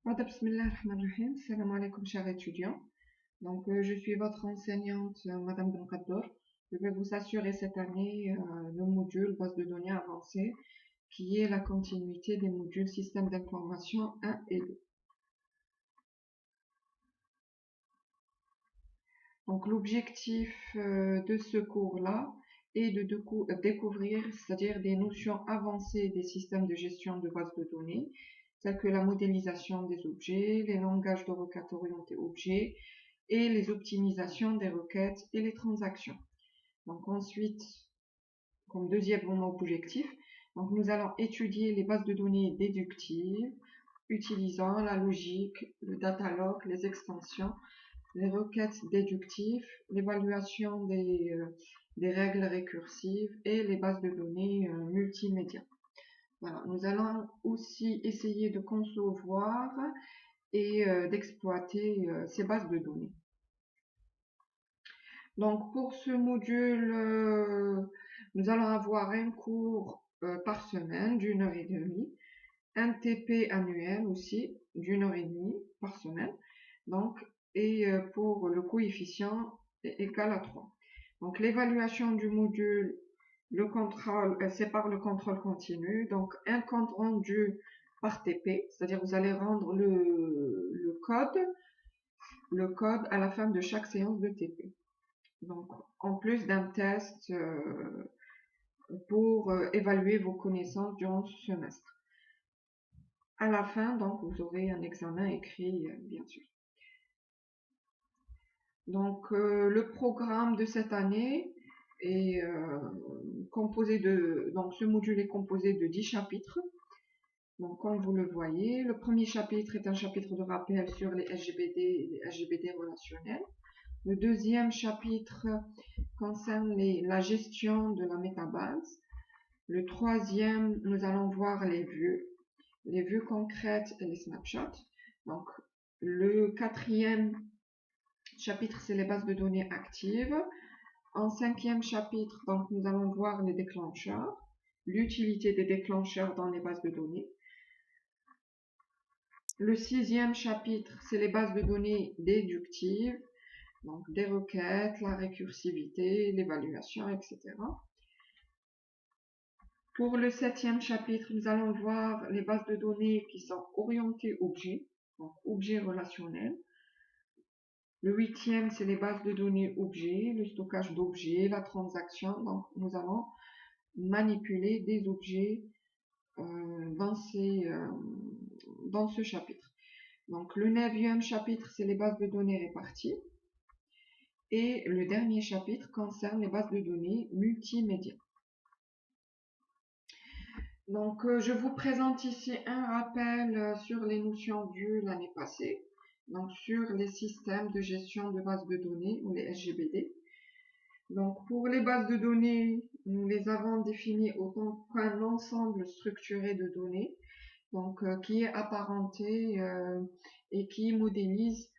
Bismillahirrahmanirrahim. Salam alaikum, chers étudiants. Je suis votre enseignante, Madame Benkador. Je vais vous assurer cette année le module base de données avancée, qui est la continuité des modules système d'information 1 et 2. Donc, l'objectif de ce cours-là est de découvrir, c'est-à-dire des notions avancées des systèmes de gestion de bases de données, tels que la modélisation des objets, les langages de requêtes orientées objets, et les optimisations des requêtes et les transactions. Donc ensuite, comme deuxième objectif, nous allons étudier les bases de données déductives utilisant la logique, le datalog, les extensions, les requêtes déductives, l'évaluation des règles récursives et les bases de données multimédia. Voilà. Nous allons aussi essayer de concevoir et d'exploiter ces bases de données. Donc pour ce module, nous allons avoir un cours par semaine d'1 h 30, un TP annuel aussi d'1 h 30 par semaine. Donc, et pour le coefficient est égal à 3. Donc l'évaluation du module, le contrôle, c'est par le contrôle continu. Donc un compte rendu par TP, c'est-à-dire vous allez rendre le code à la fin de chaque séance de TP. Donc, en plus d'un test pour évaluer vos connaissances durant ce semestre. À la fin, donc, vous aurez un examen écrit, bien sûr. Donc, le programme de cette année est composé de... Donc, ce module est composé de 10 chapitres. Donc, comme vous le voyez, le premier chapitre est un chapitre de rappel sur les SGBD et les SGBD relationnels. Le deuxième chapitre concerne la gestion de la métabase. Le troisième, nous allons voir les vues concrètes et les snapshots. Donc, le quatrième chapitre, c'est les bases de données actives. En cinquième chapitre, donc, nous allons voir les déclencheurs, l'utilité des déclencheurs dans les bases de données. Le sixième chapitre, c'est les bases de données déductives, donc des requêtes, la récursivité, l'évaluation, etc. Pour le septième chapitre, nous allons voir les bases de données qui sont orientées objets, donc objets relationnels. Le huitième, c'est les bases de données objets, le stockage d'objets, la transaction. Donc, nous allons manipuler des objets dans ce chapitre. Donc, le neuvième chapitre, c'est les bases de données réparties. Et le dernier chapitre concerne les bases de données multimédia. Donc, je vous présente ici un rappel sur les notions vues l'année passée, donc sur les systèmes de gestion de bases de données ou les SGBD. Donc, pour les bases de données, nous les avons définies autant qu'un ensemble structuré de données, donc qui est apparenté et qui modélise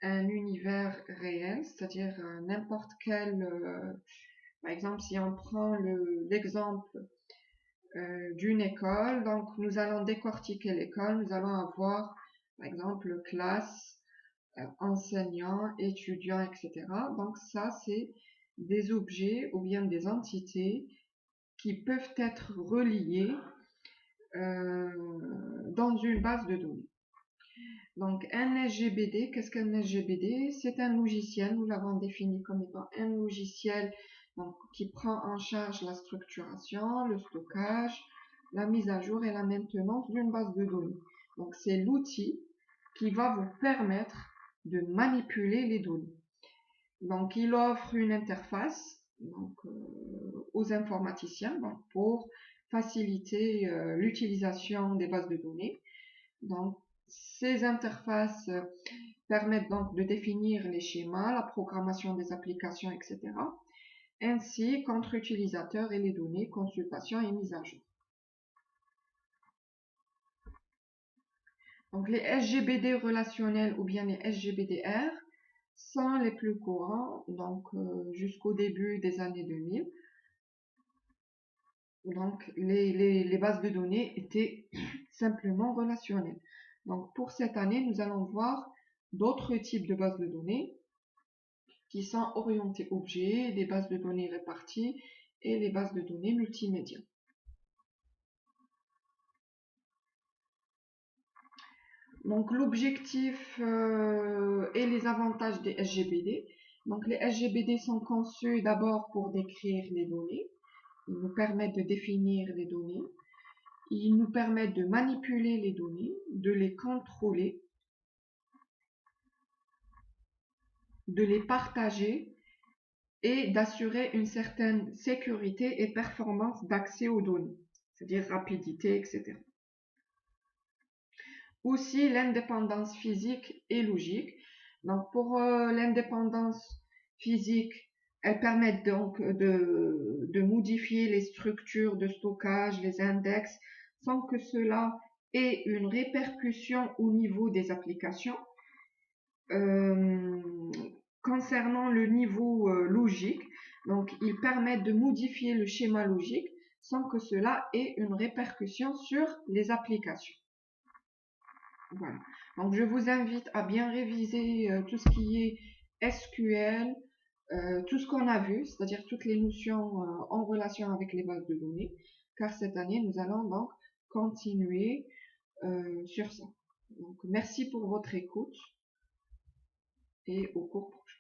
un univers réel, c'est-à-dire n'importe quel, par exemple, si on prend l'exemple d'une école, donc nous allons décortiquer l'école, nous allons avoir par exemple classe, enseignants, étudiants, etc. Donc ça, c'est des objets ou bien des entités qui peuvent être reliées dans une base de données. Donc un SGBD, qu'est-ce qu'un SGBD? C'est un logiciel, nous l'avons défini comme étant un logiciel donc, qui prend en charge la structuration, le stockage, la mise à jour et la maintenance d'une base de données. Donc c'est l'outil qui va vous permettre de manipuler les données. Donc il offre une interface donc, aux informaticiens donc, pour faciliter l'utilisation des bases de données. Donc ces interfaces permettent donc de définir les schémas, la programmation des applications, etc. ainsi qu'entre utilisateurs et les données, consultation et mise à jour. Donc les SGBD relationnels ou bien les SGBDR sont les plus courants, donc jusqu'au début des années 2000. Donc les bases de données étaient simplement relationnelles. Donc pour cette année, nous allons voir d'autres types de bases de données qui sont orientées objets, des bases de données réparties et les bases de données multimédia. Donc l'objectif et les avantages des SGBD. Donc les SGBD sont conçus d'abord pour décrire les données. Ils nous permettent de définir les données. Ils nous permettent de manipuler les données, de les contrôler, de les partager et d'assurer une certaine sécurité et performance d'accès aux données, c'est-à-dire rapidité, etc. Aussi l'indépendance physique et logique. Donc pour l'indépendance physique, elles permettent donc de modifier les structures de stockage, les index, sans que cela ait une répercussion au niveau des applications. Concernant le niveau logique, donc ils permettent de modifier le schéma logique sans que cela ait une répercussion sur les applications. Voilà. Donc je vous invite à bien réviser tout ce qui est SQL, tout ce qu'on a vu, c'est-à-dire toutes les notions en relation avec les bases de données, car cette année nous allons donc continuer sur ça. Donc merci pour votre écoute et au cours prochain.